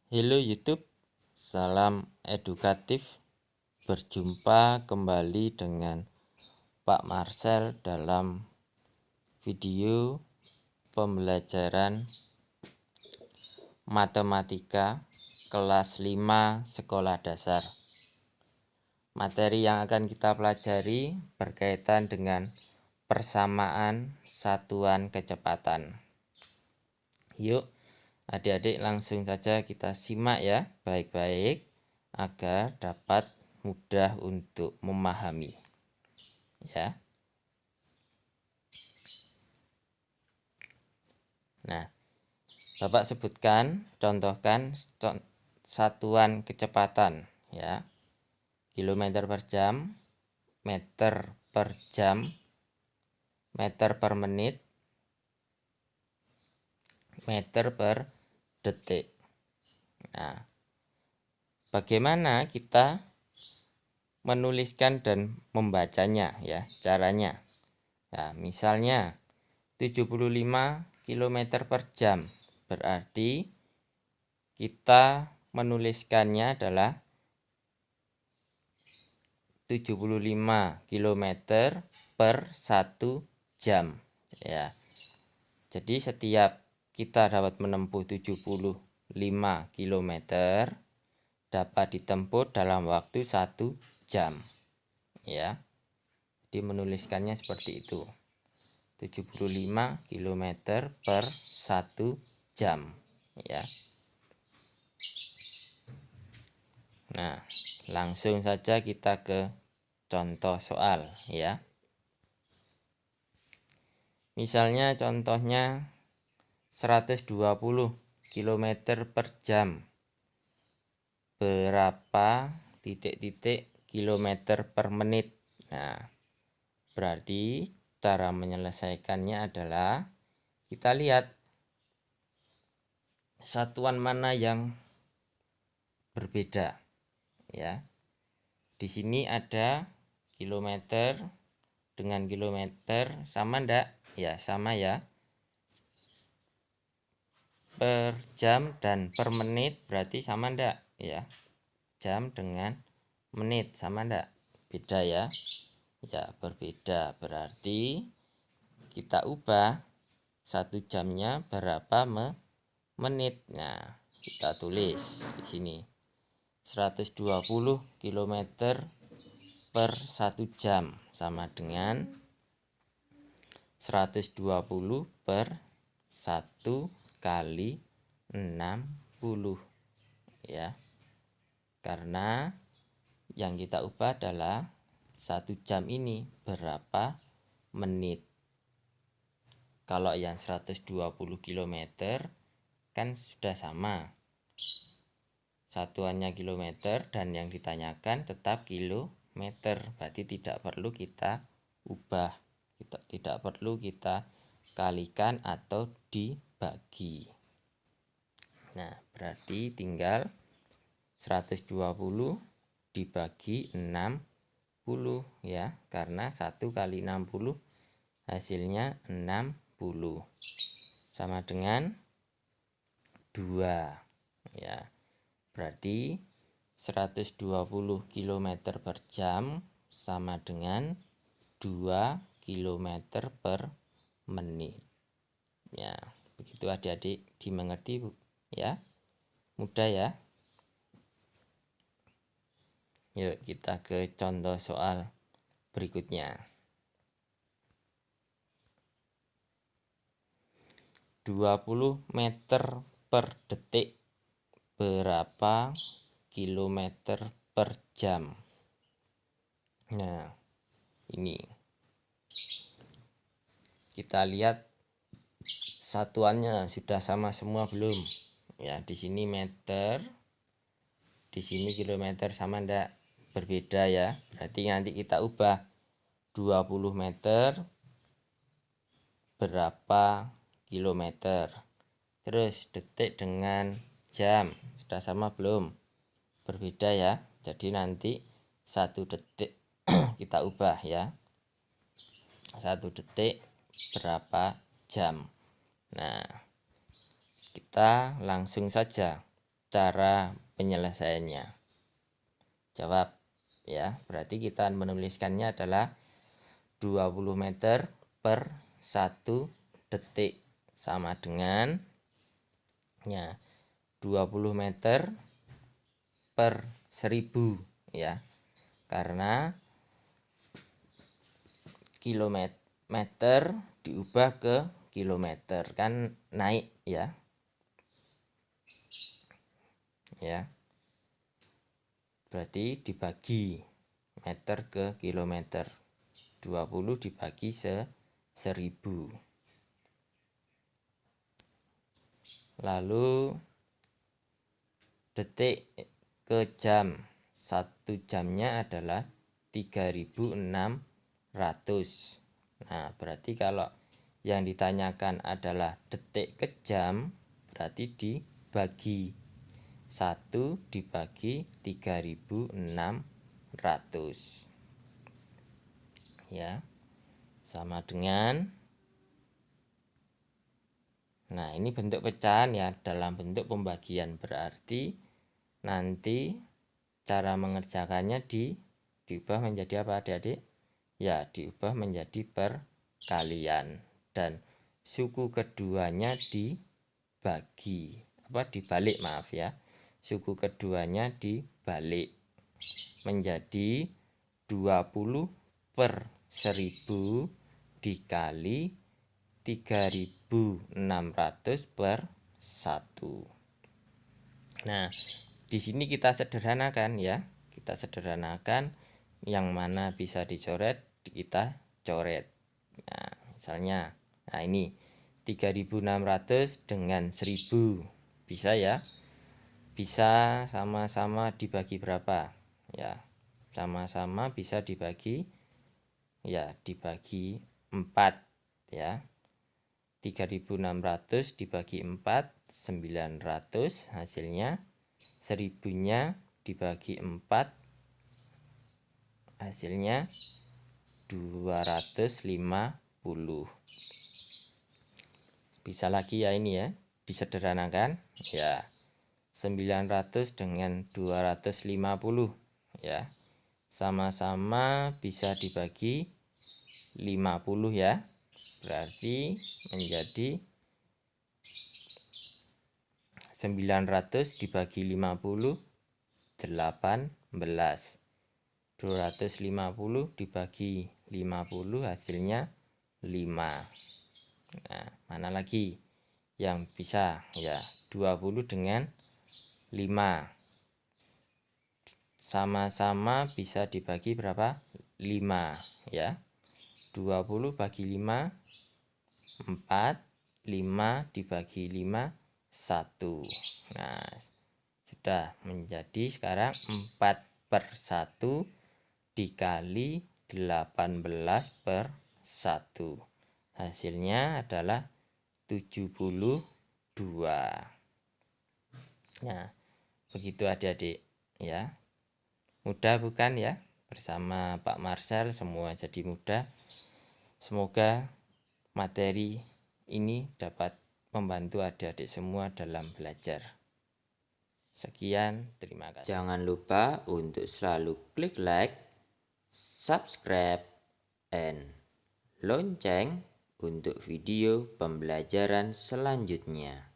Halo YouTube, salam edukatif. Berjumpa kembali dengan Pak Marcel dalam video pembelajaran matematika kelas 5 sekolah dasar. Materi yang akan kita pelajari berkaitan dengan persamaan satuan kecepatan. Yuk, adik-adik langsung saja kita simak ya baik-baik agar dapat mudah untuk memahami ya. Nah, Bapak sebutkan, contohkan satuan kecepatan ya. Kilometer per jam, meter per jam, meter per menit, meter per detik. Nah, bagaimana kita menuliskan dan membacanya ya, caranya. Nah, misalnya 75 km per jam, berarti kita menuliskannya adalah 75 km per 1 jam ya. Jadi setiap kita dapat menempuh 75 km dapat ditempuh dalam waktu 1 jam ya. Jadi menuliskannya seperti itu. 75 km per 1 jam ya. Nah, langsung saja kita ke contoh soal ya. Misalnya contohnya 120 km per jam. Berapa titik-titik kilometer per menit. Nah, berarti cara menyelesaikannya adalah kita lihat satuan mana yang berbeda ya. Di sini ada kilometer dengan kilometer, sama enggak? Ya, sama ya. Per jam dan per menit berarti sama enggak? Ya. Jam dengan menit sama enggak? Beda ya. Ya, berbeda. Berarti kita ubah 1 jamnya berapa menit. Nah, kita tulis di sini 120 km per 1 jam sama dengan 120 per 1 kali 60 ya. Karena yang kita ubah adalah 1 jam ini berapa menit. Kalau yang 120 km kan sudah sama, satuannya kilometer dan yang ditanyakan tetap kilometer, berarti tidak perlu kita ubah, tidak perlu kita kalikan atau dibagi. Nah, berarti tinggal 120 dibagi 60 ya, karena 1 kali 60 hasilnya 60 sama dengan 2 ya. Berarti 120 km per jam sama dengan 2 km per menit ya. Begitu adik-adik dimengerti ya, mudah ya. Yuk kita ke contoh soal berikutnya. 20 meter per detik berapa kilometer per jam. Nah, ini kita lihat satuannya sudah sama semua belum? Ya, di sini meter, di sini kilometer, sama enggak? Berbeda ya. Berarti nanti kita ubah 20 meter berapa kilometer. Terus detik dengan jam sudah sama belum? Berbeda ya. Jadi nanti 1 detik kita ubah ya. 1 detik berapa jam. Nah, kita langsung saja cara penyelesaiannya? Jawab ya. Berarti kita menuliskannya adalah 20 meter per 1 detik sama dengan ya 20 meter per 1000 ya. Karena kilometer diubah ke kilometer kan naik ya. Ya. Berarti dibagi meter ke kilometer. 20 dibagi 1000. Lalu detik ke jam. 1 jamnya adalah 3600. Nah, berarti kalau yang ditanyakan adalah detik ke jam, berarti dibagi 1 dibagi 3600. Ya. Sama dengan, nah ini bentuk pecahan ya, dalam bentuk pembagian, berarti nanti cara mengerjakannya diubah menjadi apa adik-adik? Ya, diubah menjadi perkalian dan suku keduanya dibagi, dibalik maaf ya. Suku keduanya dibalik menjadi 20 per 1000 dikali 3600 per 1. Nah, di sini kita sederhanakan ya. Kita sederhanakan, yang mana bisa dicoret kita coret. Nah, misalnya, nah ini 3600 dengan 1000 bisa ya. Bisa sama-sama dibagi berapa? Ya, sama-sama bisa dibagi ya, dibagi 4 ya. 3600 dibagi 4 900, hasilnya 1000-nya dibagi 4 hasilnya 250. Bisa lagi ya ini ya, disederhanakan ya. 900 dengan 250 ya. Sama-sama bisa dibagi 50 ya. Berarti menjadi 900 dibagi 50 18. 250 dibagi 50 hasilnya 5. Nah, mana lagi yang bisa ya? 20 dengan 5 sama-sama bisa dibagi berapa? 5 ya. 20 bagi 5 4, 5 dibagi 5 1. Nah, sudah menjadi sekarang 4 per 1 dikali 18 per 1. Hasilnya adalah 72. Nah, begitu adik-adik ya. Mudah bukan ya? Bersama Pak Marcel semua jadi mudah. Semoga materi ini dapat membantu adik-adik semua dalam belajar. Sekian, terima kasih. Jangan lupa untuk selalu klik like, subscribe, and lonceng untuk video pembelajaran selanjutnya.